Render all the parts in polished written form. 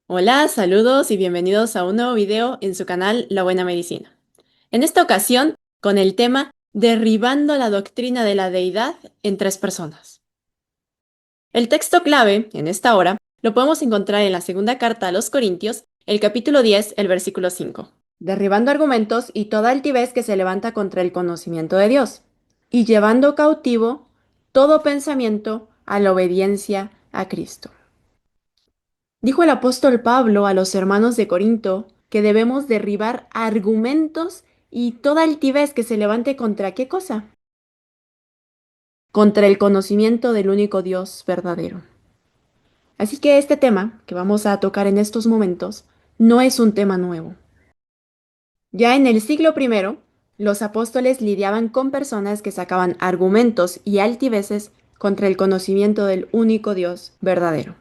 Hola, saludos y bienvenidos a un nuevo video en su canal La Buena Medicina. En esta ocasión, con el tema Derribando la doctrina de la deidad en tres personas. El texto clave, en esta hora, lo podemos encontrar en la segunda carta a los Corintios, el capítulo 10, el versículo 5. Derribando argumentos y toda altivez que se levanta contra el conocimiento de Dios, y llevando cautivo todo pensamiento a la obediencia a Cristo. Dijo el apóstol Pablo a los hermanos de Corinto que debemos derribar argumentos y toda altivez que se levante contra ¿qué cosa? Contra el conocimiento del único Dios verdadero. Así que este tema que vamos a tocar en estos momentos no es un tema nuevo. Ya en el siglo primero, los apóstoles lidiaban con personas que sacaban argumentos y altiveces contra el conocimiento del único Dios verdadero.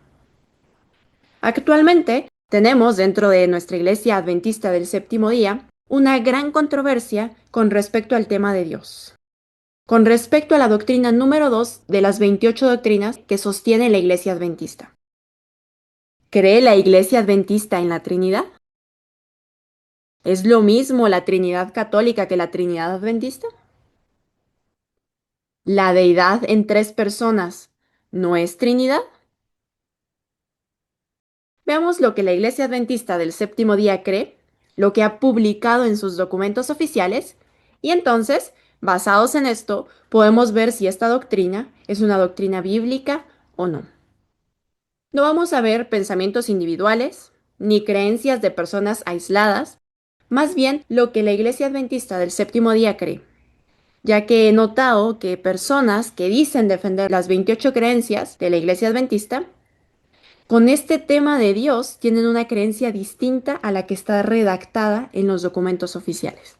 Actualmente tenemos dentro de nuestra Iglesia Adventista del Séptimo Día una gran controversia con respecto al tema de Dios. Con respecto a la doctrina número 2 de las 28 doctrinas que sostiene la Iglesia Adventista. ¿Cree la Iglesia Adventista en la Trinidad? ¿Es lo mismo la Trinidad católica que la Trinidad Adventista? ¿La deidad en tres personas no es Trinidad? Veamos lo que la Iglesia Adventista del Séptimo Día cree, lo que ha publicado en sus documentos oficiales, y entonces, basados en esto, podemos ver si esta doctrina es una doctrina bíblica o no. No vamos a ver pensamientos individuales, ni creencias de personas aisladas, más bien lo que la Iglesia Adventista del Séptimo Día cree, ya que he notado que personas que dicen defender las 28 creencias de la Iglesia Adventista con este tema de Dios tienen una creencia distinta a la que está redactada en los documentos oficiales.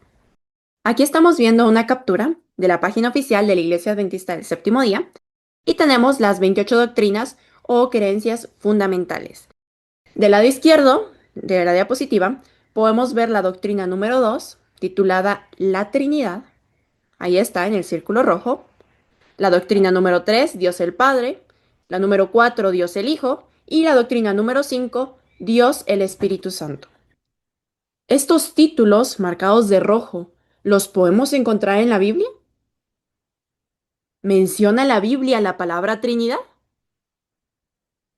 Aquí estamos viendo una captura de la página oficial de la Iglesia Adventista del Séptimo Día y tenemos las 28 doctrinas o creencias fundamentales. Del lado izquierdo de la diapositiva podemos ver la doctrina número 2, titulada La Trinidad. Ahí está en el círculo rojo. La doctrina número 3, Dios el Padre. La número 4, Dios el Hijo. Y la doctrina número 5, Dios el Espíritu Santo. Estos títulos marcados de rojo, ¿los podemos encontrar en la Biblia? ¿Menciona la Biblia la palabra Trinidad?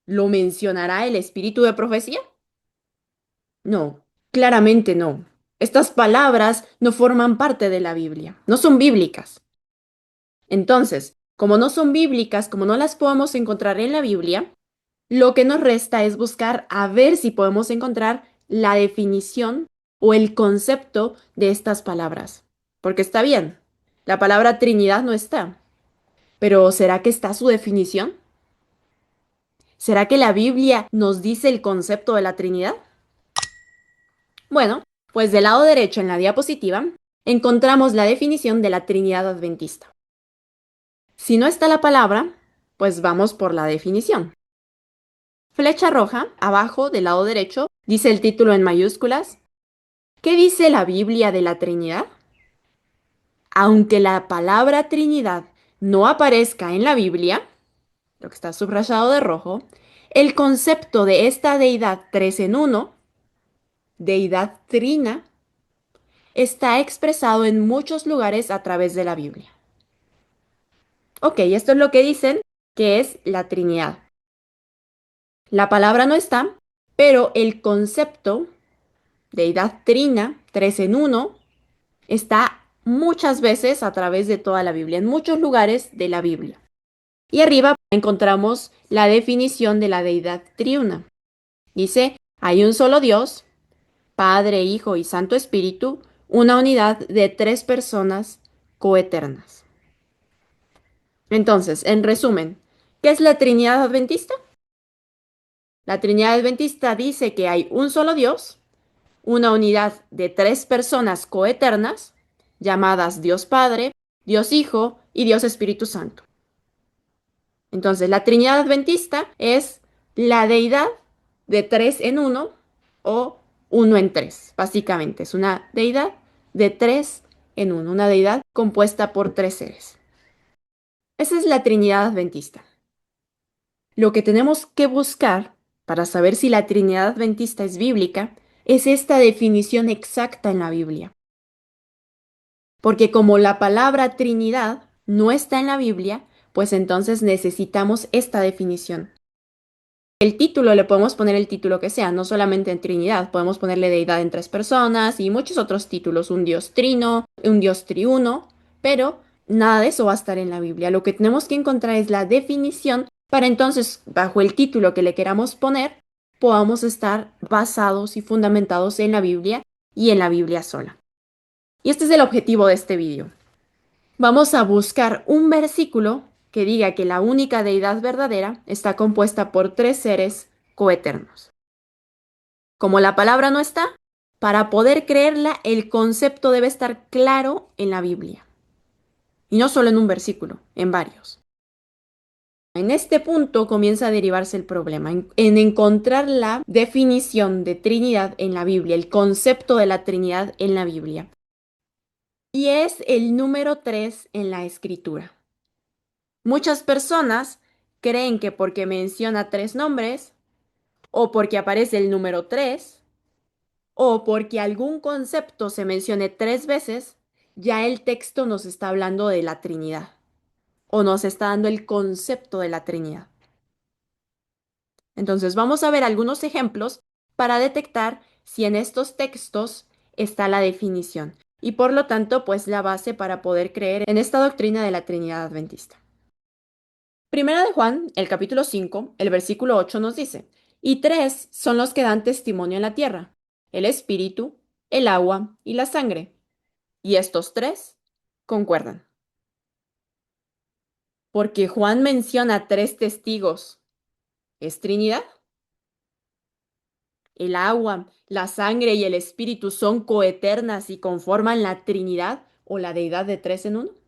¿Lo mencionará el Espíritu de profecía? No, claramente no. Estas palabras no forman parte de la Biblia, no son bíblicas. Entonces, como no son bíblicas, como no las podemos encontrar en la Biblia, lo que nos resta es buscar a ver si podemos encontrar la definición o el concepto de estas palabras. Porque está bien, la palabra Trinidad no está, pero ¿será que está su definición? ¿Será que la Biblia nos dice el concepto de la Trinidad? Bueno, pues del lado derecho en la diapositiva encontramos la definición de la Trinidad Adventista. Si no está la palabra, pues vamos por la definición. Flecha roja, abajo del lado derecho, dice el título en mayúsculas. ¿Qué dice la Biblia de la Trinidad? Aunque la palabra Trinidad no aparezca en la Biblia, lo que está subrayado de rojo, el concepto de esta deidad tres en uno, deidad trina, está expresado en muchos lugares a través de la Biblia. Ok, esto es lo que dicen que es la Trinidad. La palabra no está, pero el concepto, deidad trina, tres en uno, está muchas veces a través de toda la Biblia, en muchos lugares de la Biblia. Y arriba encontramos la definición de la deidad triuna. Dice, hay un solo Dios, Padre, Hijo y Santo Espíritu, una unidad de tres personas coeternas. Entonces, en resumen, ¿qué es la Trinidad Adventista? La Trinidad Adventista dice que hay un solo Dios, una unidad de tres personas coeternas, llamadas Dios Padre, Dios Hijo y Dios Espíritu Santo. Entonces, la Trinidad Adventista es la deidad de tres en uno o uno en tres, básicamente. Es una deidad de tres en uno, una deidad compuesta por tres seres. Esa es la Trinidad Adventista. Lo que tenemos que buscar para saber si la Trinidad Adventista es bíblica, es esta definición exacta en la Biblia. Porque como la palabra Trinidad no está en la Biblia, pues entonces necesitamos esta definición. El título le podemos poner el título que sea, no solamente en Trinidad, podemos ponerle deidad en tres personas y muchos otros títulos, un Dios trino, un Dios triuno, pero nada de eso va a estar en la Biblia. Lo que tenemos que encontrar es la definición para entonces, bajo el título que le queramos poner, podamos estar basados y fundamentados en la Biblia y en la Biblia sola. Y este es el objetivo de este video. Vamos a buscar un versículo que diga que la única deidad verdadera está compuesta por tres seres coeternos. Como la palabra no está, para poder creerla, el concepto debe estar claro en la Biblia. Y no solo en un versículo, en varios. En este punto comienza a derivarse el problema, en encontrar la definición de Trinidad en la Biblia, el concepto de la Trinidad en la Biblia. Y es el número 3 en la Escritura. Muchas personas creen que porque menciona tres nombres, o porque aparece el número 3, o porque algún concepto se mencione tres veces, ya el texto nos está hablando de la Trinidad, o nos está dando el concepto de la Trinidad. Entonces vamos a ver algunos ejemplos para detectar si en estos textos está la definición y por lo tanto pues la base para poder creer en esta doctrina de la Trinidad Adventista. Primera de Juan, el capítulo 5, el versículo 8 nos dice, y tres son los que dan testimonio en la tierra, el espíritu, el agua y la sangre. Y estos tres concuerdan. Porque Juan menciona tres testigos. ¿Es Trinidad? El agua, la sangre y el espíritu son coeternas y conforman la Trinidad o la deidad de tres en uno.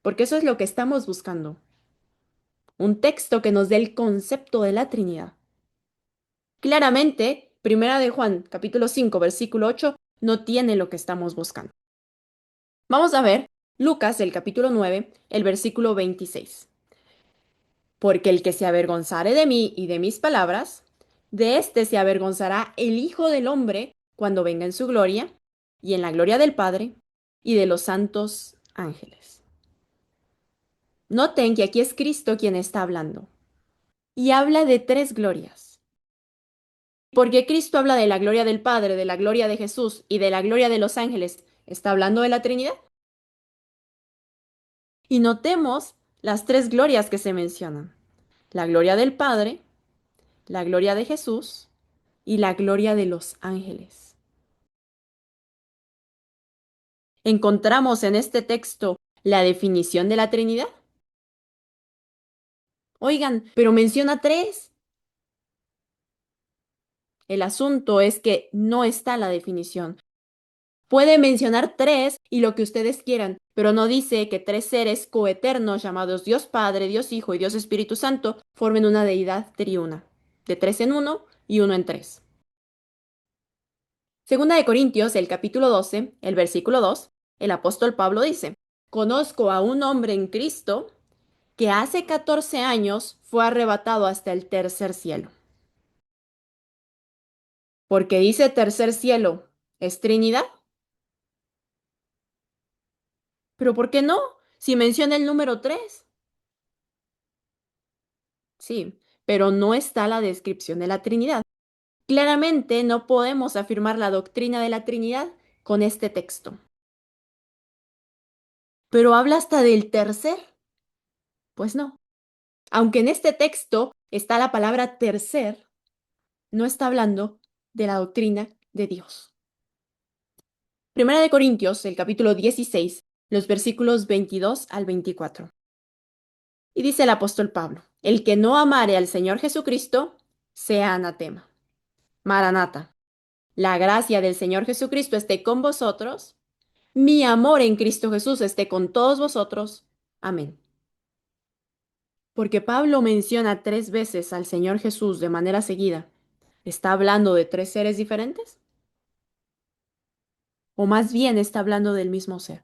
Porque eso es lo que estamos buscando. Un texto que nos dé el concepto de la Trinidad. Claramente, Primera de Juan, capítulo 5, versículo 8, no tiene lo que estamos buscando. Vamos a ver Lucas, el capítulo 9, el versículo 26. Porque el que se avergonzare de mí y de mis palabras, de éste se avergonzará el Hijo del Hombre cuando venga en su gloria y en la gloria del Padre y de los santos ángeles. Noten que aquí es Cristo quien está hablando y habla de tres glorias. Porque Cristo habla de la gloria del Padre, de la gloria de Jesús y de la gloria de los ángeles. ¿Está hablando de la Trinidad? Y notemos las tres glorias que se mencionan. La gloria del Padre, la gloria de Jesús y la gloria de los ángeles. ¿Encontramos en este texto la definición de la Trinidad? Oigan, pero menciona tres. El asunto es que no está la definición. Puede mencionar tres y lo que ustedes quieran, pero no dice que tres seres coeternos llamados Dios Padre, Dios Hijo y Dios Espíritu Santo formen una deidad triuna, de tres en uno y uno en tres. Segunda de Corintios, el capítulo 12, el versículo 2, el apóstol Pablo dice, conozco a un hombre en Cristo que hace 14 años fue arrebatado hasta el tercer cielo. Porque dice tercer cielo, ¿es Trinidad? ¿Pero por qué no? Si menciona el número 3. Sí, pero no está la descripción de la Trinidad. Claramente no podemos afirmar la doctrina de la Trinidad con este texto. Pero habla hasta del tercer. Pues no. Aunque en este texto está la palabra tercer, no está hablando de la doctrina de Dios. Primera de Corintios, el capítulo 16, los versículos 22 al 24. Y dice el apóstol Pablo, el que no amare al Señor Jesucristo, sea anatema. Maranata, la gracia del Señor Jesucristo esté con vosotros, mi amor en Cristo Jesús esté con todos vosotros. Amén. Porque Pablo menciona tres veces al Señor Jesús de manera seguida. ¿Está hablando de tres seres diferentes? ¿O más bien está hablando del mismo ser?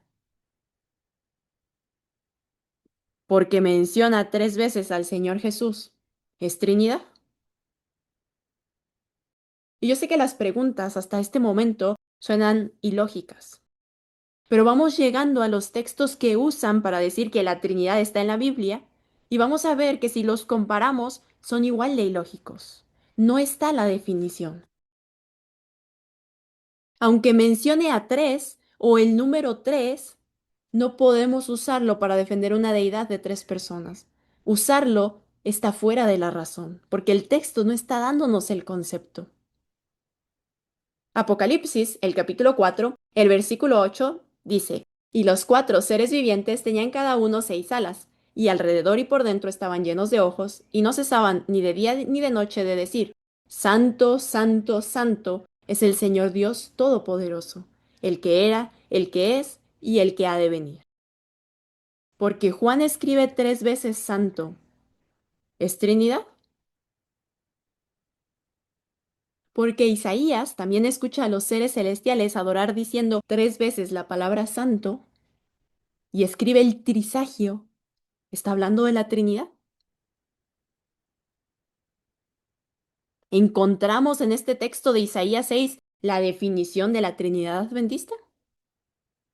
Porque menciona tres veces al Señor Jesús. ¿Es Trinidad? Y yo sé que las preguntas hasta este momento suenan ilógicas, pero vamos llegando a los textos que usan para decir que la Trinidad está en la Biblia y vamos a ver que si los comparamos son igual de ilógicos. No está la definición. Aunque mencione a tres o el número tres, no podemos usarlo para defender una deidad de tres personas. Usarlo está fuera de la razón, porque el texto no está dándonos el concepto. Apocalipsis, el capítulo 4, el versículo 8, dice, y los cuatro seres vivientes tenían cada uno 6 alas, y alrededor y por dentro estaban llenos de ojos, y no cesaban ni de día ni de noche de decir, Santo, Santo, Santo es el Señor Dios Todopoderoso, el que era, el que es y el que ha de venir. Porque Juan escribe 3 veces Santo. ¿Es Trinidad? Porque Isaías también escucha a los seres celestiales adorar diciendo 3 veces la palabra santo y escribe el trisagio. ¿Está hablando de la Trinidad? ¿Encontramos en este texto de Isaías 6 la definición de la Trinidad adventista?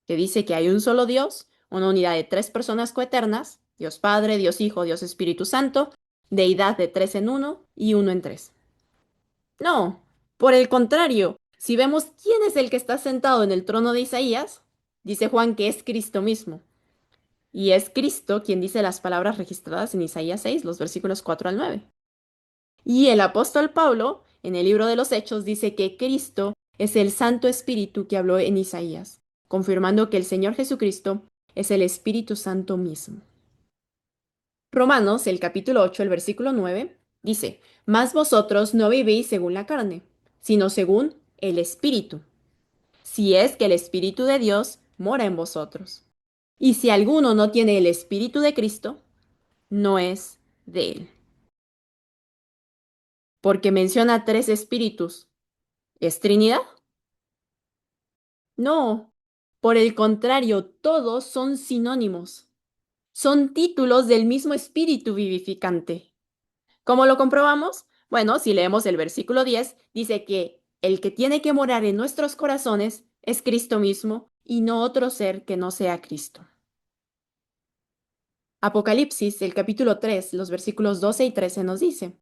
Que dice que hay un solo Dios, una unidad de tres personas coeternas, Dios Padre, Dios Hijo, Dios Espíritu Santo, deidad de tres en uno y uno en tres. No, por el contrario, si vemos quién es el que está sentado en el trono de Isaías, dice Juan que es Cristo mismo. Y es Cristo quien dice las palabras registradas en Isaías 6, los versículos 4 al 9. Y el apóstol Pablo, en el libro de los Hechos, dice que Cristo es el Santo Espíritu que habló en Isaías, confirmando que el Señor Jesucristo es el Espíritu Santo mismo. Romanos, el capítulo 8, el versículo 9, dice, Mas vosotros no vivís según la carne, sino según el Espíritu, si es que el Espíritu de Dios mora en vosotros. Y si alguno no tiene el Espíritu de Cristo, no es de él. Porque menciona tres espíritus. ¿Es Trinidad? No. Por el contrario, todos son sinónimos. Son títulos del mismo espíritu vivificante. ¿Cómo lo comprobamos? Bueno, si leemos el versículo 10, dice que el que tiene que morar en nuestros corazones es Cristo mismo y no otro ser que no sea Cristo. Apocalipsis, el capítulo 3, los versículos 12 y 13 nos dice,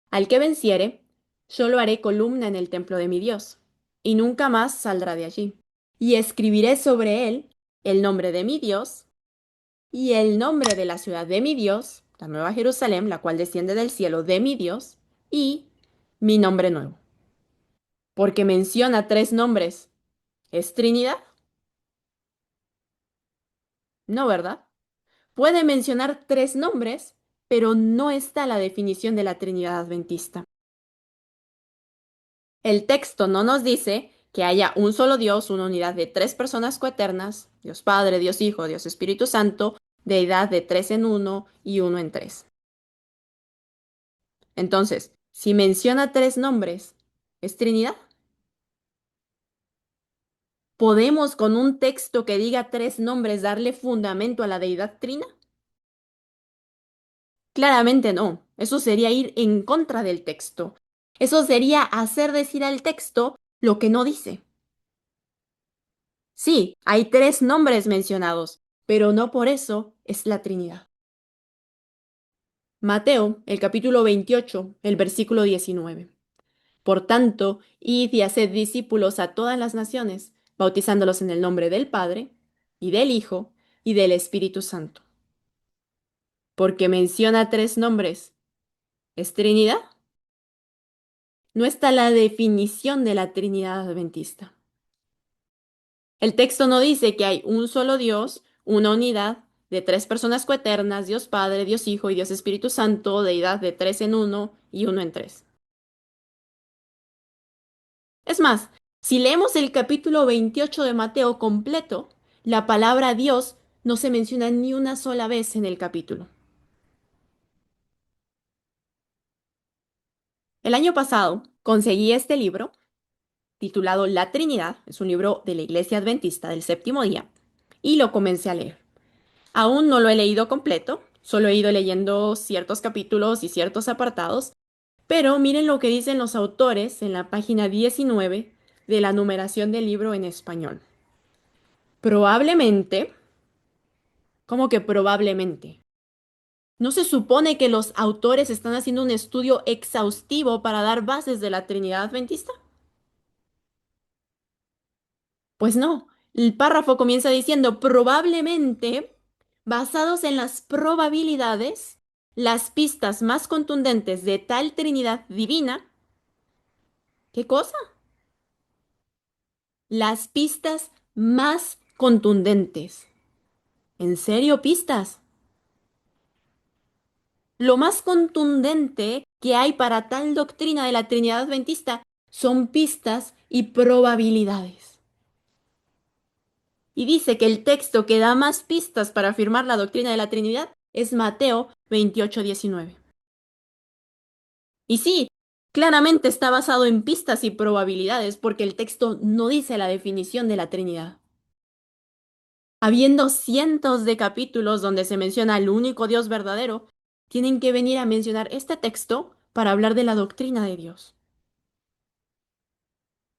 Al que venciere, yo lo haré columna en el templo de mi Dios, y nunca más saldrá de allí. Y escribiré sobre él el nombre de mi Dios y el nombre de la ciudad de mi Dios, la nueva Jerusalén, la cual desciende del cielo de mi Dios, y mi nombre nuevo. Porque menciona tres nombres. ¿Es Trinidad? No, ¿verdad? Puede mencionar tres nombres, pero no está la definición de la Trinidad adventista. El texto no nos dice que haya un solo Dios, una unidad de tres personas coeternas, Dios Padre, Dios Hijo, Dios Espíritu Santo, deidad de tres en uno y uno en tres. Entonces, si menciona tres nombres, ¿es Trinidad? ¿Podemos con un texto que diga tres nombres darle fundamento a la deidad trina? Claramente no. Eso sería ir en contra del texto. Eso sería hacer decir al texto lo que no dice. Sí, hay tres nombres mencionados, pero no por eso es la Trinidad. Mateo, el capítulo 28, el versículo 19. Por tanto, id y haced discípulos a todas las naciones, bautizándolos en el nombre del Padre, y del Hijo, y del Espíritu Santo. Porque menciona tres nombres. ¿Es Trinidad? No está la definición de la Trinidad adventista. El texto no dice que hay un solo Dios, una unidad de tres personas coeternas, Dios Padre, Dios Hijo y Dios Espíritu Santo, deidad de tres en uno y uno en tres. Es más, si leemos el capítulo 28 de Mateo completo, la palabra Dios no se menciona ni una sola vez en el capítulo. El año pasado conseguí este libro titulado La Trinidad, es un libro de la Iglesia Adventista del Séptimo Día, y lo comencé a leer. Aún no lo he leído completo, solo he ido leyendo ciertos capítulos y ciertos apartados, Pero miren lo que dicen los autores en la página 19 de la numeración del libro en español. Probablemente, ¿cómo que probablemente? ¿No se supone que los autores están haciendo un estudio exhaustivo para dar bases de la Trinidad Adventista? Pues no. El párrafo comienza diciendo, probablemente, basados en las probabilidades, las pistas más contundentes de tal Trinidad divina, ¿qué cosa? Las pistas más contundentes. ¿En serio, pistas? Lo más contundente que hay para tal doctrina de la Trinidad Adventista son pistas y probabilidades. Y dice que el texto que da más pistas para afirmar la doctrina de la Trinidad es Mateo 28:19. Y sí, claramente está basado en pistas y probabilidades porque el texto no dice la definición de la Trinidad. Habiendo cientos de capítulos donde se menciona al único Dios verdadero, tienen que venir a mencionar este texto para hablar de la doctrina de Dios.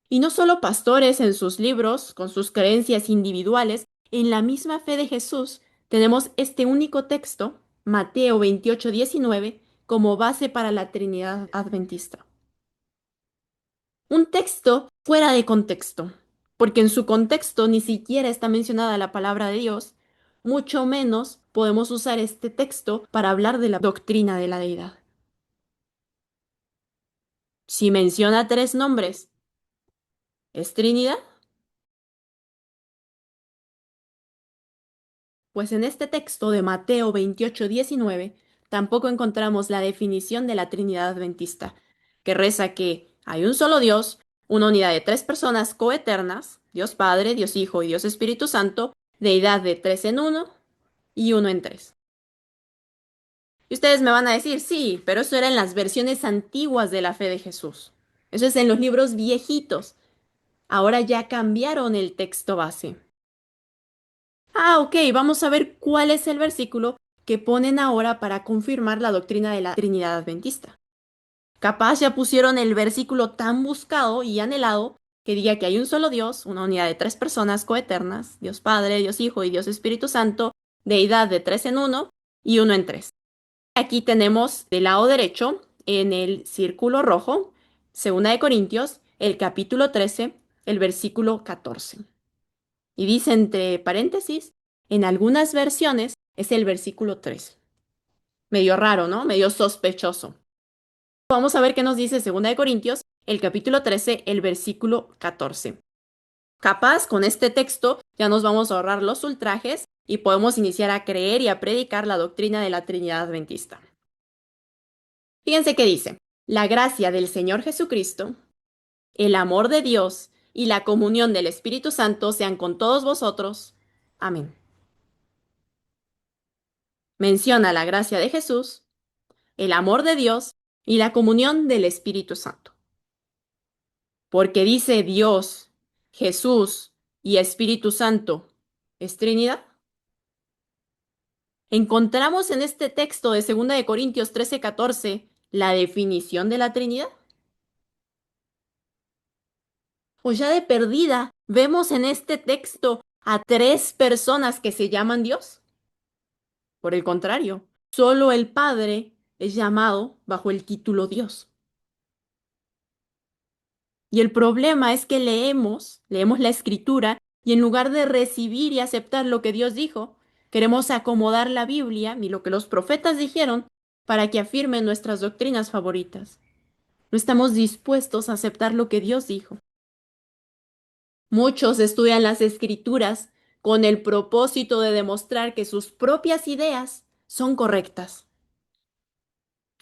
Y no solo pastores en sus libros, con sus creencias individuales, en la misma fe de Jesús tenemos este único texto, Mateo 28:19, como base para la Trinidad Adventista. Un texto fuera de contexto, porque en su contexto ni siquiera está mencionada la palabra de Dios, mucho menos podemos usar este texto para hablar de la doctrina de la deidad. Si menciona tres nombres, ¿es Trinidad? Pues en este texto de Mateo 28:19 tampoco encontramos la definición de la Trinidad Adventista, que reza que hay un solo Dios, una unidad de tres personas coeternas, Dios Padre, Dios Hijo y Dios Espíritu Santo, deidad de tres en uno y uno en tres. Y ustedes me van a decir, sí, pero eso era en las versiones antiguas de la fe de Jesús. Eso es en los libros viejitos. Ahora ya cambiaron el texto base. Ah, ok, vamos a ver cuál es el versículo que ponen ahora para confirmar la doctrina de la Trinidad Adventista. Capaz ya pusieron el versículo tan buscado y anhelado que diga que hay un solo Dios, una unidad de tres personas coeternas, Dios Padre, Dios Hijo y Dios Espíritu Santo, deidad de tres en uno y uno en tres. Aquí tenemos del lado derecho, en el círculo rojo, 2 Corintios, el capítulo 13, el versículo 14. Y dice entre paréntesis, en algunas versiones es el versículo 3. Medio raro, ¿no? Medio sospechoso. Vamos a ver qué nos dice 2 Corintios, el capítulo 13, el versículo 14. Capaz, con este texto ya nos vamos a ahorrar los ultrajes y podemos iniciar a creer y a predicar la doctrina de la Trinidad Adventista. Fíjense qué dice. La gracia del Señor Jesucristo, el amor de Dios y la comunión del Espíritu Santo sean con todos vosotros. Amén. Menciona la gracia de Jesús, el amor de Dios y la comunión del Espíritu Santo. Porque dice Dios, Jesús y Espíritu Santo, ¿es Trinidad? Encontramos en este texto de 2 Corintios 13:14 la definición de la Trinidad. O ya de perdida, vemos en este texto a tres personas que se llaman Dios. Por el contrario, solo el Padre es llamado bajo el título Dios. Y el problema es que leemos la escritura y en lugar de recibir y aceptar lo que Dios dijo, queremos acomodar la Biblia y lo que los profetas dijeron para que afirmen nuestras doctrinas favoritas. No estamos dispuestos a aceptar lo que Dios dijo. Muchos estudian las escrituras con el propósito de demostrar que sus propias ideas son correctas.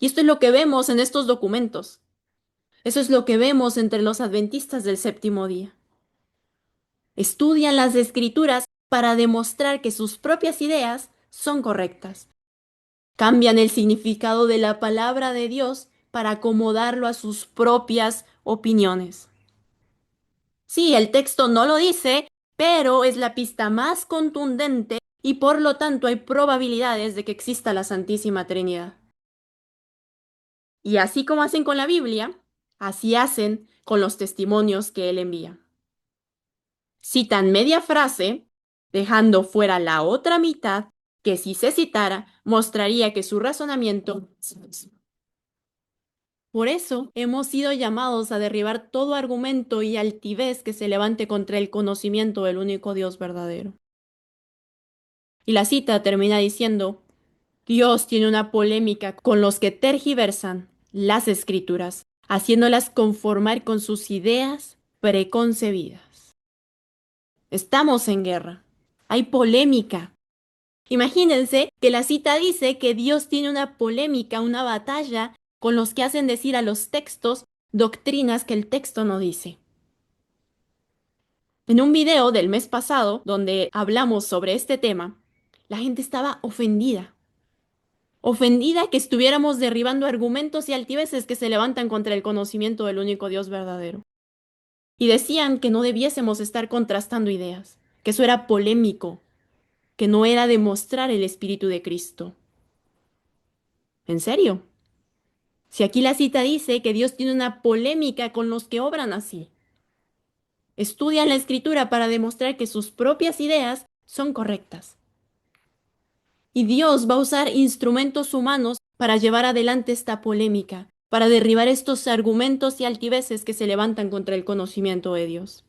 Y esto es lo que vemos en estos documentos. Eso es lo que vemos entre los adventistas del séptimo día. Estudian las escrituras para demostrar que sus propias ideas son correctas. Cambian el significado de la palabra de Dios para acomodarlo a sus propias opiniones. Sí, el texto no lo dice, pero es la pista más contundente y por lo tanto hay probabilidades de que exista la Santísima Trinidad. Y así como hacen con la Biblia, así hacen con los testimonios que él envía. Citan media frase, dejando fuera la otra mitad, que si se citara, mostraría que su razonamiento es falso. Por eso hemos sido llamados a derribar todo argumento y altivez que se levante contra el conocimiento del único Dios verdadero. Y la cita termina diciendo, Dios tiene una polémica con los que tergiversan las escrituras, haciéndolas conformar con sus ideas preconcebidas. Estamos en guerra. Hay polémica. Imagínense que la cita dice que Dios tiene una polémica, una batalla con los que hacen decir a los textos doctrinas que el texto no dice. En un video del mes pasado, donde hablamos sobre este tema, la gente estaba ofendida. Ofendida que estuviéramos derribando argumentos y altiveces que se levantan contra el conocimiento del único Dios verdadero. Y decían que no debiésemos estar contrastando ideas, que eso era polémico, que no era demostrar el Espíritu de Cristo. ¿En serio? Si aquí la cita dice que Dios tiene una polémica con los que obran así. Estudian la Escritura para demostrar que sus propias ideas son correctas. Y Dios va a usar instrumentos humanos para llevar adelante esta polémica, para derribar estos argumentos y altiveces que se levantan contra el conocimiento de Dios.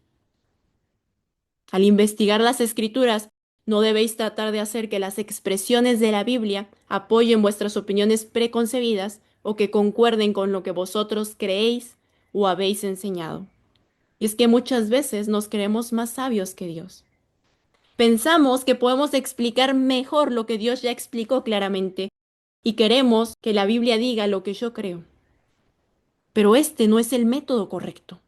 Al investigar las Escrituras, no debéis tratar de hacer que las expresiones de la Biblia apoyen vuestras opiniones preconcebidas o que concuerden con lo que vosotros creéis o habéis enseñado. Y es que muchas veces nos creemos más sabios que Dios. Pensamos que podemos explicar mejor lo que Dios ya explicó claramente y queremos que la Biblia diga lo que yo creo. Pero este no es el método correcto.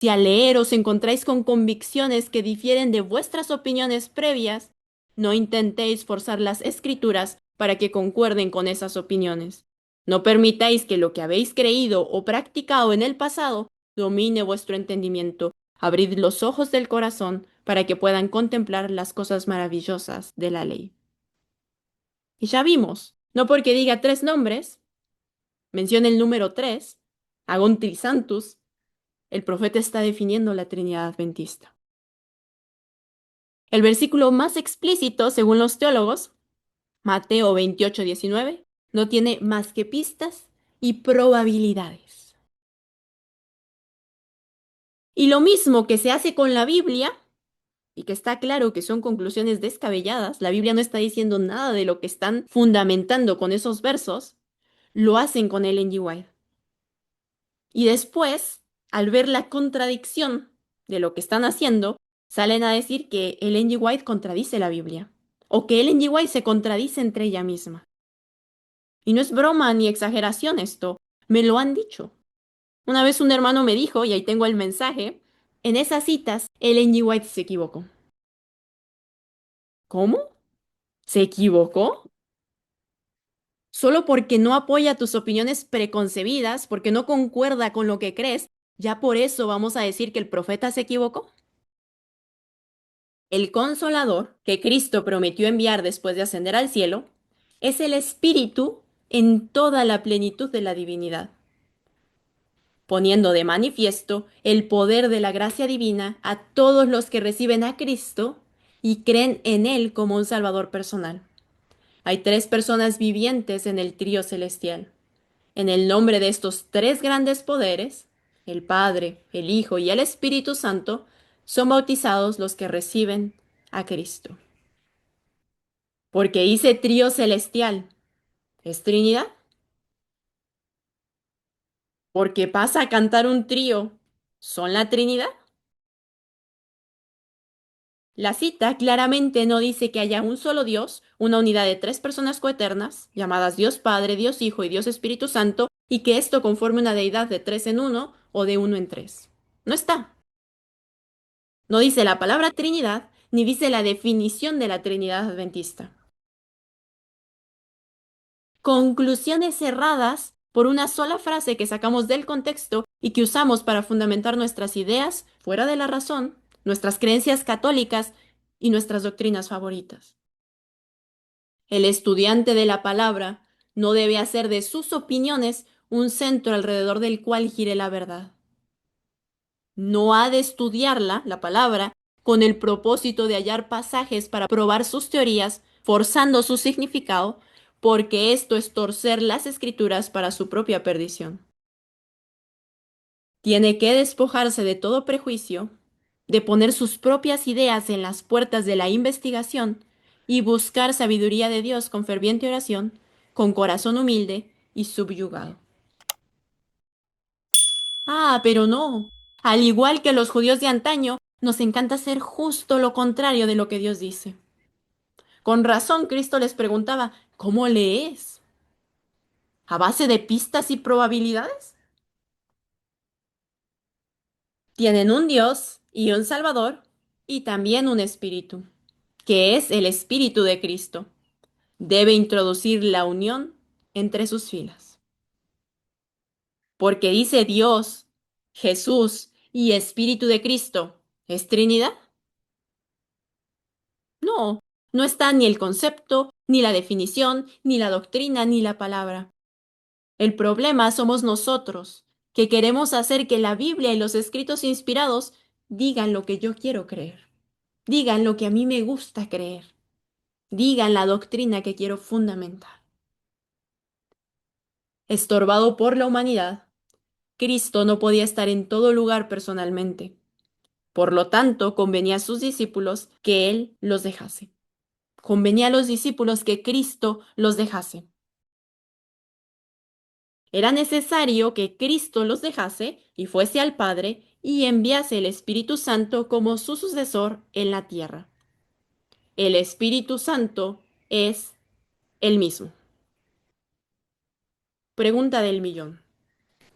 Si al leer os encontráis con convicciones que difieren de vuestras opiniones previas, no intentéis forzar las escrituras para que concuerden con esas opiniones. No permitáis que lo que habéis creído o practicado en el pasado domine vuestro entendimiento. Abrid los ojos del corazón para que puedan contemplar las cosas maravillosas de la ley. Y ya vimos, no porque diga tres nombres, menciona el número tres, Agon Trisantus, el profeta está definiendo la Trinidad Adventista. El versículo más explícito, según los teólogos, Mateo 28:19, no tiene más que pistas y probabilidades. Y lo mismo que se hace con la Biblia, y que está claro que son conclusiones descabelladas, la Biblia no está diciendo nada de lo que están fundamentando con esos versos, lo hacen con Ellen G. White. Y después, al ver la contradicción de lo que están haciendo, salen a decir que Ellen G. White contradice la Biblia, o que Ellen G. White se contradice entre ella misma. Y no es broma ni exageración esto, me lo han dicho. Una vez un hermano me dijo, y ahí tengo el mensaje, en esas citas, Ellen G. White se equivocó. ¿Cómo? ¿Se equivocó? Solo porque no apoya tus opiniones preconcebidas, porque no concuerda con lo que crees, ¿ya por eso vamos a decir que el profeta se equivocó? El Consolador, que Cristo prometió enviar después de ascender al cielo, es el Espíritu en toda la plenitud de la divinidad, poniendo de manifiesto el poder de la gracia divina a todos los que reciben a Cristo y creen en Él como un Salvador personal. Hay tres personas vivientes en el trío celestial. En el nombre de estos tres grandes poderes, el Padre, el Hijo y el Espíritu Santo, son bautizados los que reciben a Cristo. Porque dice trío celestial, ¿es Trinidad? Porque pasa a cantar un trío, ¿son la Trinidad? La cita claramente no dice que haya un solo Dios, una unidad de tres personas coeternas, llamadas Dios Padre, Dios Hijo y Dios Espíritu Santo, y que esto conforme una deidad de tres en uno o de uno en tres. No está. No dice la palabra Trinidad, ni dice la definición de la Trinidad adventista. Conclusiones cerradas por una sola frase que sacamos del contexto y que usamos para fundamentar nuestras ideas fuera de la razón, nuestras creencias católicas y nuestras doctrinas favoritas. El estudiante de la palabra no debe hacer de sus opiniones un centro alrededor del cual gire la verdad. No ha de estudiarla, la palabra, con el propósito de hallar pasajes para probar sus teorías, forzando su significado, porque esto es torcer las escrituras para su propia perdición. Tiene que despojarse de todo prejuicio, de poner sus propias ideas en las puertas de la investigación y buscar sabiduría de Dios con ferviente oración, con corazón humilde y subyugado. Ah, pero no. Al igual que los judíos de antaño, nos encanta hacer justo lo contrario de lo que Dios dice. Con razón, Cristo les preguntaba, ¿cómo lees? ¿A base de pistas y probabilidades? Tienen un Dios y un Salvador y también un Espíritu, que es el Espíritu de Cristo. Debe introducir la unión entre sus filas. Porque dice Dios, Jesús y Espíritu de Cristo, ¿es Trinidad? No, no está ni el concepto, ni la definición, ni la doctrina, ni la palabra. El problema somos nosotros, que queremos hacer que la Biblia y los escritos inspirados digan lo que yo quiero creer, digan lo que a mí me gusta creer, digan la doctrina que quiero fundamentar. Estorbado por la humanidad, Cristo no podía estar en todo lugar personalmente. Por lo tanto, convenía a sus discípulos que Él los dejase. Convenía a los discípulos que Cristo los dejase. Era necesario que Cristo los dejase y fuese al Padre y enviase el Espíritu Santo como su sucesor en la tierra. El Espíritu Santo es el mismo. Pregunta del millón.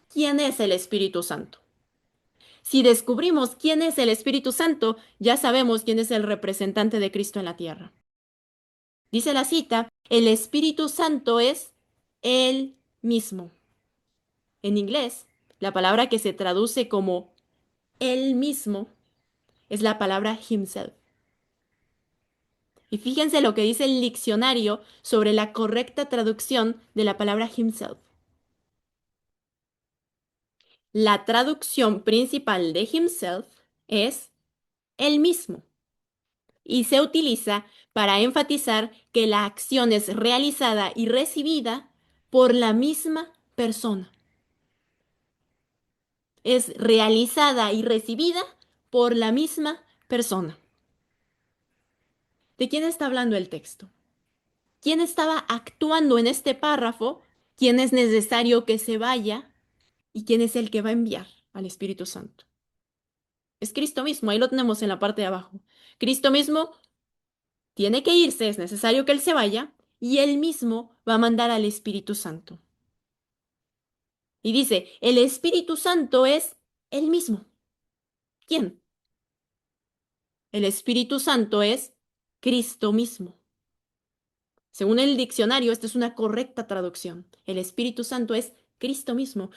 ¿Quién es el Espíritu Santo? Si descubrimos quién es el Espíritu Santo, ya sabemos quién es el representante de Cristo en la tierra. Dice la cita, el Espíritu Santo es Él mismo. En inglés, la palabra que se traduce como Él mismo es la palabra himself. Y fíjense lo que dice el diccionario sobre la correcta traducción de la palabra himself. La traducción principal de himself es Él mismo y se utiliza para enfatizar que la acción es realizada y recibida por la misma persona. Es realizada y recibida por la misma persona. ¿De quién está hablando el texto? ¿Quién estaba actuando en este párrafo? ¿Quién es necesario que se vaya? ¿Y quién es el que va a enviar al Espíritu Santo? Es Cristo mismo, ahí lo tenemos en la parte de abajo. Cristo mismo tiene que irse, es necesario que Él se vaya, y Él mismo va a mandar al Espíritu Santo. Y dice, el Espíritu Santo es Él mismo. ¿Quién? El Espíritu Santo es Cristo mismo. Según el diccionario, esta es una correcta traducción. El Espíritu Santo es Cristo mismo.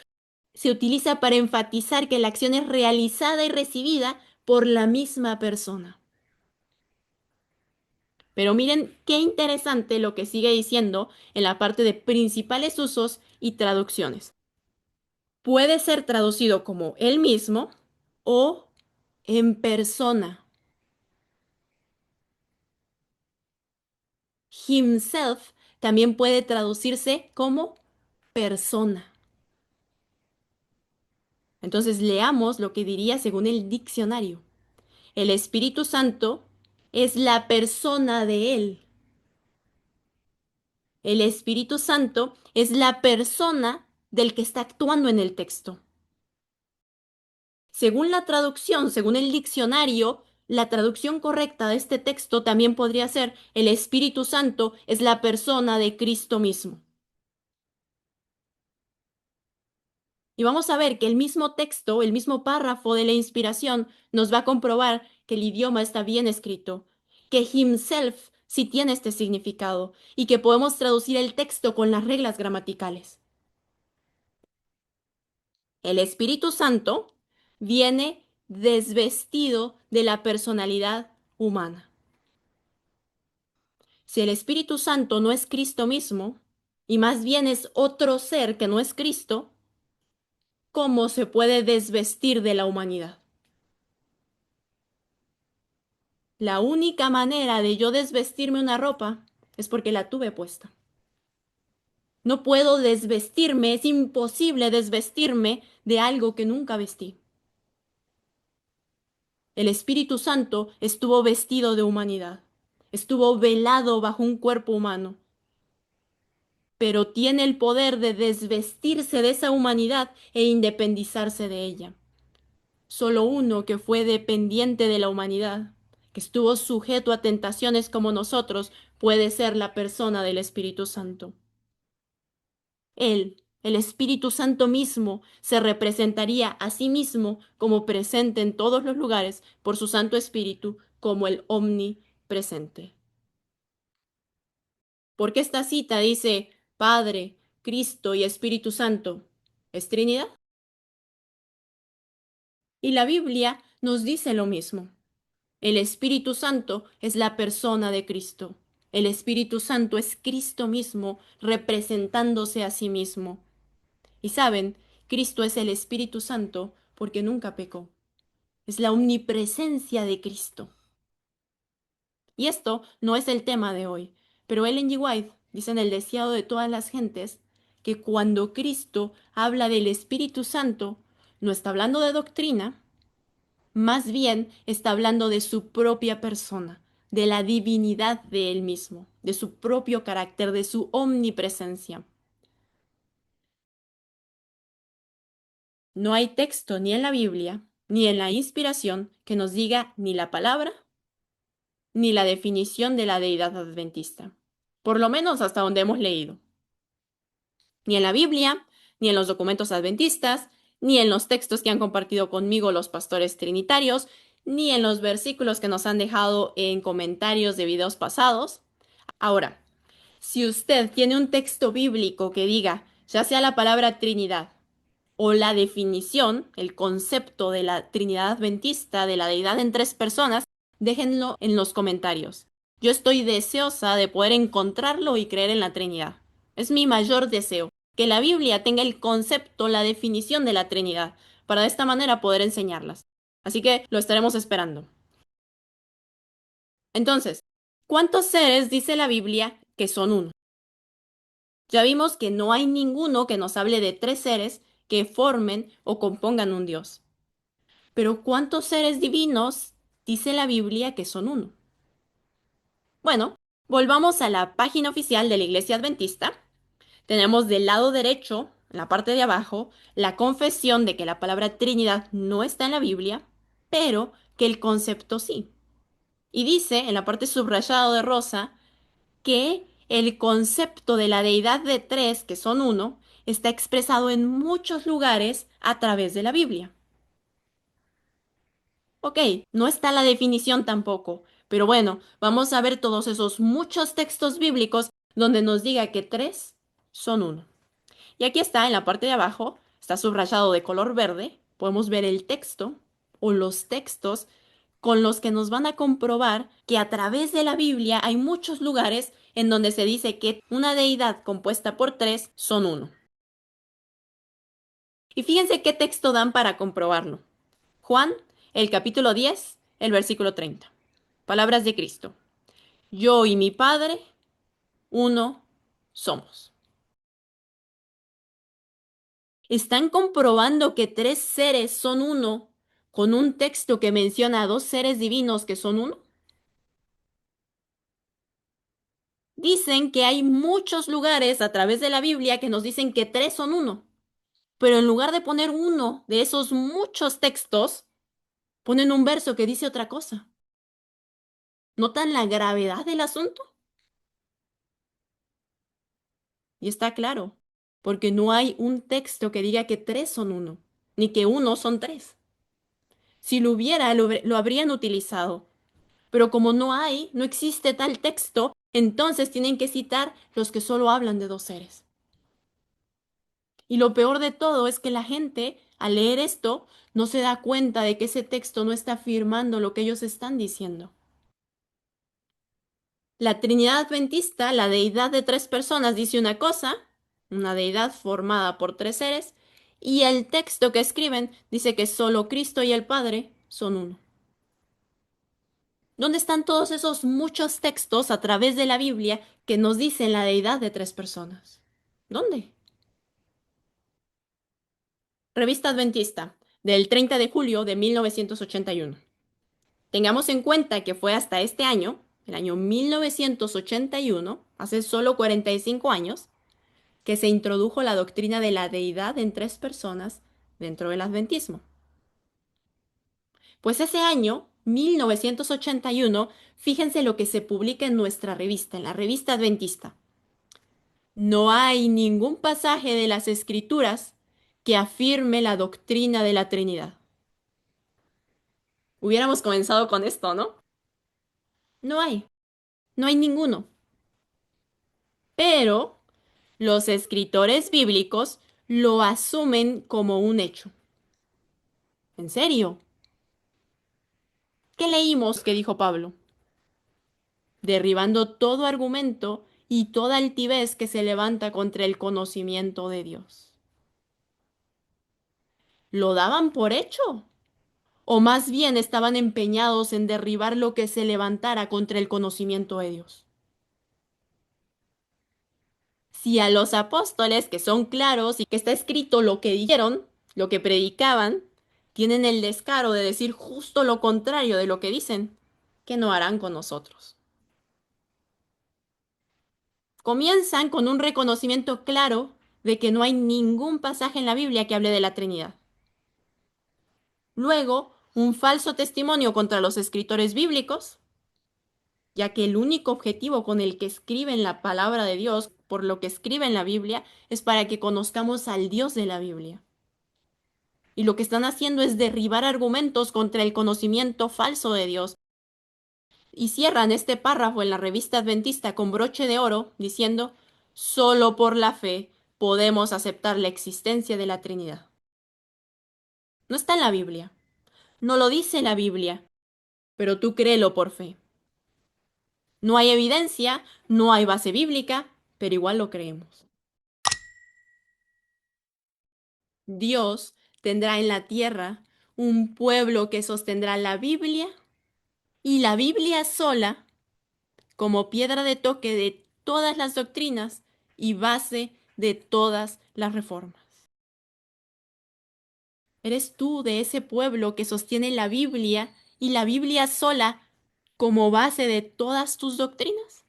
Se utiliza para enfatizar que la acción es realizada y recibida por la misma persona. Pero miren qué interesante lo que sigue diciendo en la parte de principales usos y traducciones. Puede ser traducido como él mismo o en persona. Himself también puede traducirse como persona. Entonces leamos lo que diría según el diccionario. El Espíritu Santo es la persona de Él. El Espíritu Santo es la persona del que está actuando en el texto. Según la traducción, según el diccionario, la traducción correcta de este texto también podría ser el Espíritu Santo es la persona de Cristo mismo. Y vamos a ver que el mismo texto, el mismo párrafo de la inspiración nos va a comprobar que el idioma está bien escrito, que himself sí tiene este significado y que podemos traducir el texto con las reglas gramaticales. El Espíritu Santo viene desvestido de la personalidad humana. Si el Espíritu Santo no es Cristo mismo, y más bien es otro ser que no es Cristo, ¿cómo se puede desvestir de la humanidad? La única manera de yo desvestirme una ropa es porque la tuve puesta. No puedo desvestirme, es imposible desvestirme de algo que nunca vestí. El Espíritu Santo estuvo vestido de humanidad, estuvo velado bajo un cuerpo humano, pero tiene el poder de desvestirse de esa humanidad e independizarse de ella. Solo uno que fue dependiente de la humanidad, que estuvo sujeto a tentaciones como nosotros, puede ser la persona del Espíritu Santo. Él, el Espíritu Santo mismo, se representaría a sí mismo como presente en todos los lugares por su Santo Espíritu como el omnipresente. Porque esta cita dice Padre, Cristo y Espíritu Santo. ¿Es Trinidad? Y la Biblia nos dice lo mismo. El Espíritu Santo es la persona de Cristo. El Espíritu Santo es Cristo mismo representándose a sí mismo. Y saben, Cristo es el Espíritu Santo porque nunca pecó. Es la omnipresencia de Cristo. Y esto no es el tema de hoy, pero Ellen G. White dice en El deseado de todas las gentes que cuando Cristo habla del Espíritu Santo, no está hablando de doctrina, más bien está hablando de su propia persona, de la divinidad de él mismo, de su propio carácter, de su omnipresencia. No hay texto ni en la Biblia, ni en la inspiración que nos diga ni la palabra, ni la definición de la deidad adventista, por lo menos hasta donde hemos leído. Ni en la Biblia, ni en los documentos adventistas, ni en los textos que han compartido conmigo los pastores trinitarios, ni en los versículos que nos han dejado en comentarios de videos pasados. Ahora, si usted tiene un texto bíblico que diga, ya sea la palabra Trinidad o la definición, el concepto de la Trinidad adventista, de la deidad en tres personas, déjenlo en los comentarios. Yo estoy deseosa de poder encontrarlo y creer en la Trinidad. Es mi mayor deseo, que la Biblia tenga el concepto, la definición de la Trinidad, para de esta manera poder enseñarlas. Así que lo estaremos esperando. Entonces, ¿cuántos seres dice la Biblia que son uno? Ya vimos que no hay ninguno que nos hable de tres seres que formen o compongan un Dios. Pero ¿cuántos seres divinos dice la Biblia que son uno? Bueno, volvamos a la página oficial de la Iglesia Adventista. Tenemos del lado derecho, en la parte de abajo, la confesión de que la palabra Trinidad no está en la Biblia, pero que el concepto sí. Y dice, en la parte subrayada de rosa, que el concepto de la deidad de tres, que son uno, está expresado en muchos lugares a través de la Biblia. Ok, no está la definición tampoco, pero bueno, vamos a ver todos esos muchos textos bíblicos donde nos diga que tres son uno. Y aquí está, en la parte de abajo, está subrayado de color verde, podemos ver el texto o los textos con los que nos van a comprobar que a través de la Biblia hay muchos lugares en donde se dice que una deidad compuesta por tres son uno. Y fíjense qué texto dan para comprobarlo. Juan, el capítulo 10, el versículo 30. Palabras de Cristo. Yo y mi Padre, uno somos. Están comprobando que tres seres son uno con un texto que menciona a dos seres divinos que son uno. Dicen que hay muchos lugares a través de la Biblia que nos dicen que tres son uno, pero en lugar de poner uno de esos muchos textos, ponen un verso que dice otra cosa. ¿Notan la gravedad del asunto? Y está claro, porque no hay un texto que diga que tres son uno, ni que uno son tres. Si lo hubiera, lo habrían utilizado. Pero como no hay, no existe tal texto, entonces tienen que citar los que solo hablan de dos seres. Y lo peor de todo es que la gente, al leer esto, no se da cuenta de que ese texto no está afirmando lo que ellos están diciendo. La Trinidad Adventista, la deidad de tres personas, dice una cosa, una deidad formada por tres seres, y el texto que escriben dice que solo Cristo y el Padre son uno. ¿Dónde están todos esos muchos textos a través de la Biblia que nos dicen la deidad de tres personas? ¿Dónde? Revista Adventista, del 30 de julio de 1981. Tengamos en cuenta que fue hasta este año, el año 1981, hace solo 45 años, que se introdujo la doctrina de la deidad en tres personas dentro del adventismo. Pues ese año, 1981, fíjense lo que se publica en nuestra revista, en la revista Adventista. No hay ningún pasaje de las Escrituras que afirme la doctrina de la Trinidad. Hubiéramos comenzado con esto, ¿no? No hay, no hay ninguno. Pero los escritores bíblicos lo asumen como un hecho. ¿En serio? ¿Qué leímos que dijo Pablo? Derribando todo argumento y toda altivez que se levanta contra el conocimiento de Dios. ¿Lo daban por hecho? ¿O más bien estaban empeñados en derribar lo que se levantara contra el conocimiento de Dios? Si a los apóstoles, que son claros y que está escrito lo que dijeron, lo que predicaban, tienen el descaro de decir justo lo contrario de lo que dicen, ¿qué no harán con nosotros? Comienzan con un reconocimiento claro de que no hay ningún pasaje en la Biblia que hable de la Trinidad. Luego, un falso testimonio contra los escritores bíblicos, ya que el único objetivo con el que escriben la palabra de Dios, por lo que escriben la Biblia, es para que conozcamos al Dios de la Biblia. Y lo que están haciendo es derribar argumentos contra el conocimiento falso de Dios. Y cierran este párrafo en la revista Adventista con broche de oro diciendo, solo por la fe podemos aceptar la existencia de la Trinidad. No está en la Biblia, no lo dice la Biblia, pero tú créelo por fe. No hay evidencia, no hay base bíblica, pero igual lo creemos. Dios tendrá en la tierra un pueblo que sostendrá la Biblia y la Biblia sola como piedra de toque de todas las doctrinas y base de todas las reformas. ¿Eres tú de ese pueblo que sostiene la Biblia y la Biblia sola como base de todas tus doctrinas?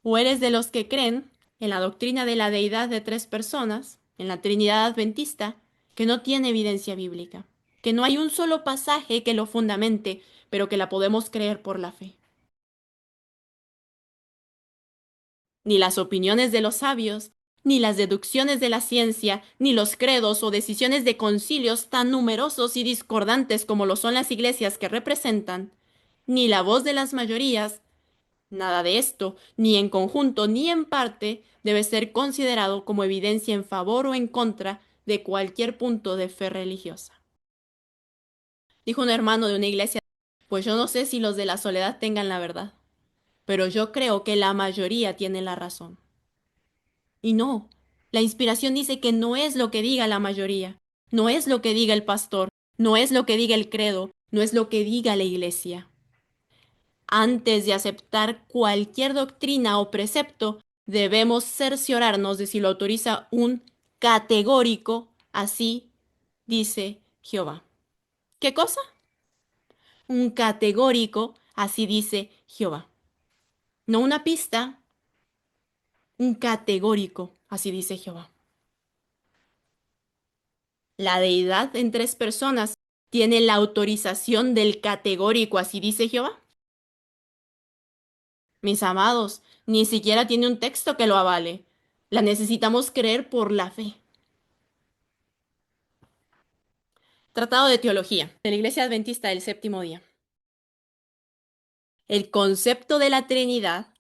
¿O eres de los que creen en la doctrina de la deidad de tres personas, en la Trinidad Adventista, que no tiene evidencia bíblica, que no hay un solo pasaje que lo fundamente, pero que la podemos creer por la fe? Ni las opiniones de los sabios, ni las deducciones de la ciencia, ni los credos o decisiones de concilios tan numerosos y discordantes como lo son las iglesias que representan, ni la voz de las mayorías, nada de esto, ni en conjunto ni en parte, debe ser considerado como evidencia en favor o en contra de cualquier punto de fe religiosa. Dijo un hermano de una iglesia, pues yo no sé si los de la soledad tengan la verdad, pero yo creo que la mayoría tiene la razón. Y no, la inspiración dice que no es lo que diga la mayoría, no es lo que diga el pastor, no es lo que diga el credo, no es lo que diga la iglesia. Antes de aceptar cualquier doctrina o precepto, debemos cerciorarnos de si lo autoriza un categórico, así dice Jehová. ¿Qué cosa? Un categórico, así dice Jehová. No una pista, un categórico, así dice Jehová. La deidad en tres personas tiene la autorización del categórico, así dice Jehová. Mis amados, ni siquiera tiene un texto que lo avale. La necesitamos creer por la fe. Tratado de Teología de la Iglesia Adventista del Séptimo Día. El concepto de la Trinidad,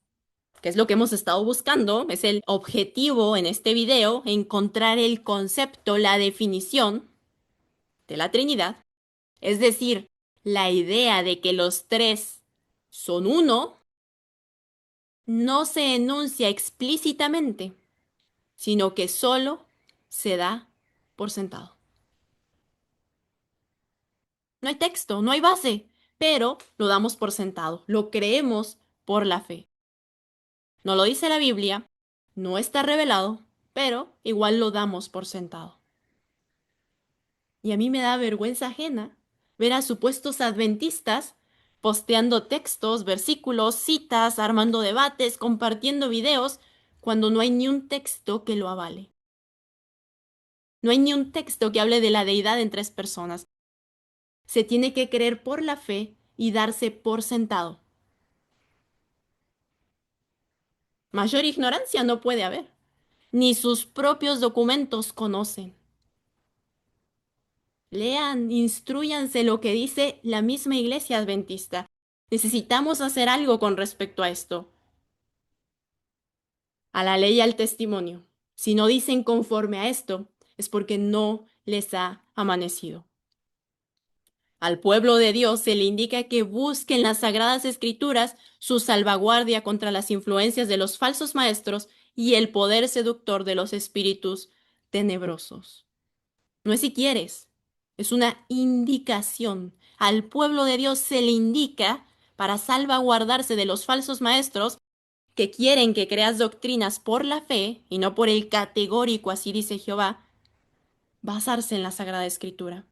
que es lo que hemos estado buscando, es el objetivo en este video, encontrar el concepto, la definición de la Trinidad, es decir, la idea de que los tres son uno, no se enuncia explícitamente, sino que solo se da por sentado. No hay texto, no hay base, pero lo damos por sentado, lo creemos por la fe. No lo dice la Biblia, no está revelado, pero igual lo damos por sentado. Y a mí me da vergüenza ajena ver a supuestos adventistas posteando textos, versículos, citas, armando debates, compartiendo videos, cuando no hay ni un texto que lo avale. No hay ni un texto que hable de la deidad en tres personas. Se tiene que creer por la fe y darse por sentado. Mayor ignorancia no puede haber. Ni sus propios documentos conocen. Lean, instrúyanse lo que dice la misma iglesia adventista. Necesitamos hacer algo con respecto a esto. A la ley y al testimonio. Si no dicen conforme a esto, es porque no les ha amanecido. Al pueblo de Dios se le indica que busquen las sagradas escrituras su salvaguardia contra las influencias de los falsos maestros y el poder seductor de los espíritus tenebrosos. No es si quieres, es una indicación. Al pueblo de Dios se le indica para salvaguardarse de los falsos maestros que quieren que creas doctrinas por la fe y no por el categórico, así dice Jehová, basarse en la Sagrada Escritura.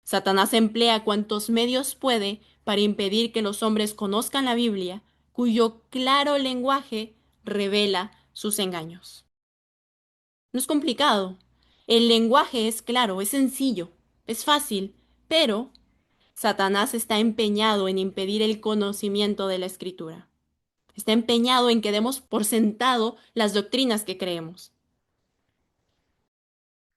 Satanás emplea cuantos medios puede para impedir que los hombres conozcan la Biblia, cuyo claro lenguaje revela sus engaños. No es complicado. El lenguaje es claro, es sencillo, es fácil, pero Satanás está empeñado en impedir el conocimiento de la Escritura. Está empeñado en que demos por sentado las doctrinas que creemos.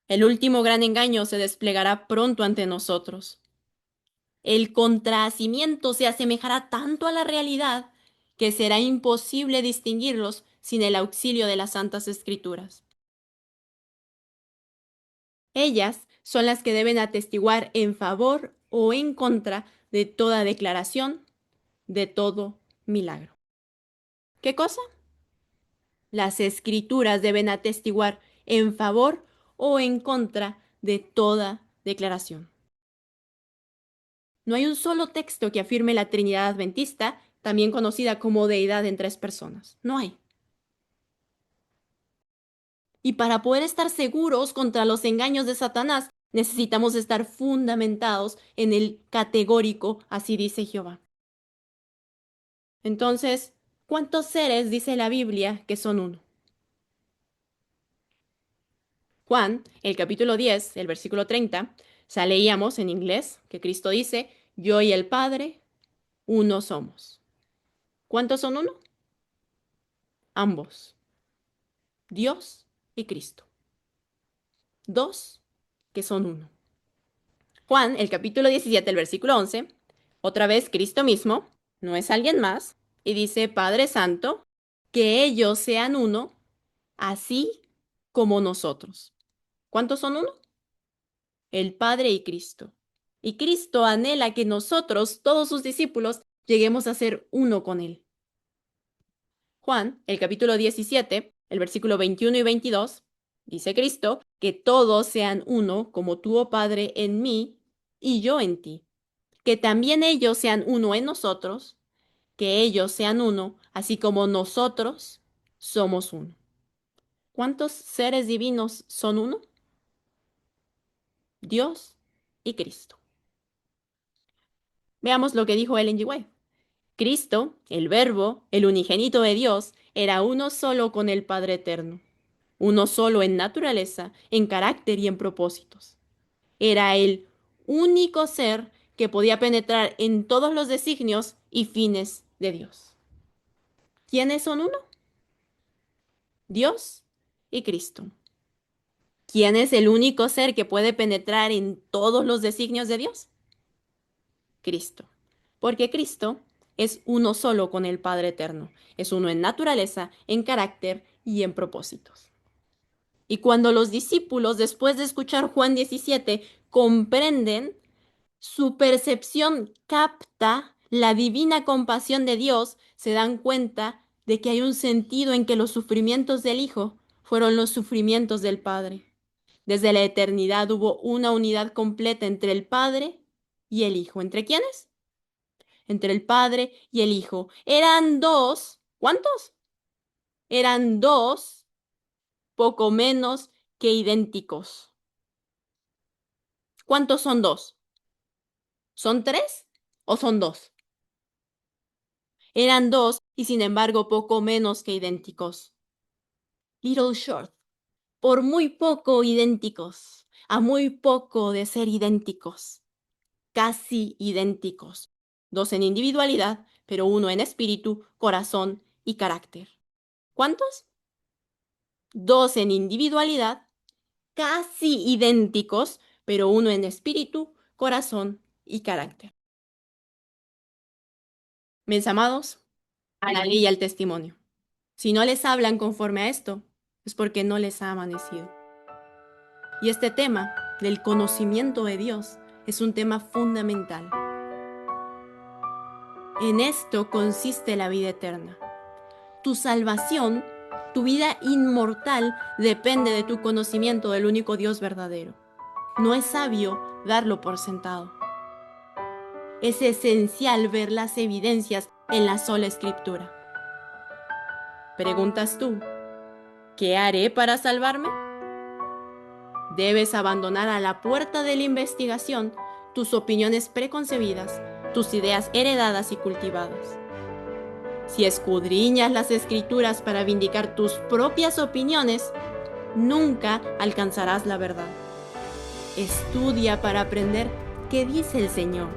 El último gran engaño se desplegará pronto ante nosotros. El contrahacimiento se asemejará tanto a la realidad que será imposible distinguirlos sin el auxilio de las Santas Escrituras. Ellas son las que deben atestiguar en favor o en contra de toda declaración, de todo milagro. ¿Qué cosa? Las Escrituras deben atestiguar en favor o en contra de toda declaración. No hay un solo texto que afirme la Trinidad Adventista, también conocida como deidad en tres personas. No hay. Y para poder estar seguros contra los engaños de Satanás, necesitamos estar fundamentados en el categórico, así dice Jehová. Entonces, ¿cuántos seres dice la Biblia que son uno? Juan, el capítulo 10, el versículo 30, ya leíamos en inglés que Cristo dice, yo y el Padre, uno somos. ¿Cuántos son uno? Ambos, Dios y Cristo. Dos que son uno. Juan, el capítulo 17, el versículo 11, otra vez Cristo mismo, no es alguien más, y dice, Padre Santo, que ellos sean uno, así como nosotros. ¿Cuántos son uno? El Padre y Cristo. Y Cristo anhela que nosotros, todos sus discípulos, lleguemos a ser uno con Él. Juan, el capítulo 17, el versículo 21 y 22, dice Cristo, que todos sean uno, como tú, oh Padre, en mí y yo en ti. Que también ellos sean uno en nosotros, que ellos sean uno, así como nosotros somos uno. ¿Cuántos seres divinos son uno? Dios y Cristo. Veamos lo que dijo Ellen G. White. Cristo, el Verbo, el unigénito de Dios, era uno solo con el Padre Eterno, uno solo en naturaleza, en carácter y en propósitos. Era el único ser que podía penetrar en todos los designios y fines de Dios. ¿Quiénes son uno? Dios y Cristo. ¿Quién es el único ser que puede penetrar en todos los designios de Dios? Cristo. Porque Cristo es uno solo con el Padre Eterno. Es uno en naturaleza, en carácter y en propósitos. Y cuando los discípulos, después de escuchar Juan 17, comprenden, su percepción capta la divina compasión de Dios, se dan cuenta de que hay un sentido en que los sufrimientos del Hijo fueron los sufrimientos del Padre. Desde la eternidad hubo una unidad completa entre el Padre y el Hijo. ¿Entre quiénes? Entre el Padre y el Hijo. Eran dos. ¿Cuántos? Eran dos, poco menos que idénticos. ¿Cuántos son dos? ¿Son tres o son dos? Eran dos y sin embargo poco menos que idénticos. Little short. Por muy poco idénticos, a muy poco de ser idénticos, casi idénticos. Dos en individualidad, pero uno en espíritu, corazón y carácter. ¿Cuántos? Dos en individualidad, casi idénticos, pero uno en espíritu, corazón y carácter. Mis amados, a la ley y al testimonio. Si no les hablan conforme a esto, es porque no les ha amanecido. Y este tema del conocimiento de Dios es un tema fundamental. En esto consiste la vida eterna. Tu salvación, tu vida inmortal, depende de tu conocimiento del único Dios verdadero. No es sabio darlo por sentado. Es esencial ver las evidencias en la sola Escritura. ¿Preguntas tú, qué haré para salvarme? Debes abandonar a la puerta de la investigación tus opiniones preconcebidas, tus ideas heredadas y cultivadas. Si escudriñas las Escrituras para vindicar tus propias opiniones, nunca alcanzarás la verdad. Estudia para aprender qué dice el Señor.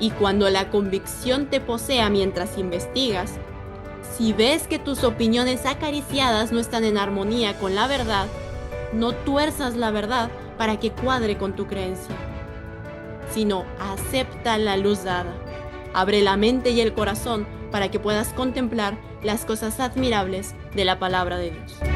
Y cuando la convicción te posea mientras investigas, si ves que tus opiniones acariciadas no están en armonía con la verdad, no tuerzas la verdad para que cuadre con tu creencia, sino acepta la luz dada. Abre la mente y el corazón para que puedas contemplar las cosas admirables de la palabra de Dios.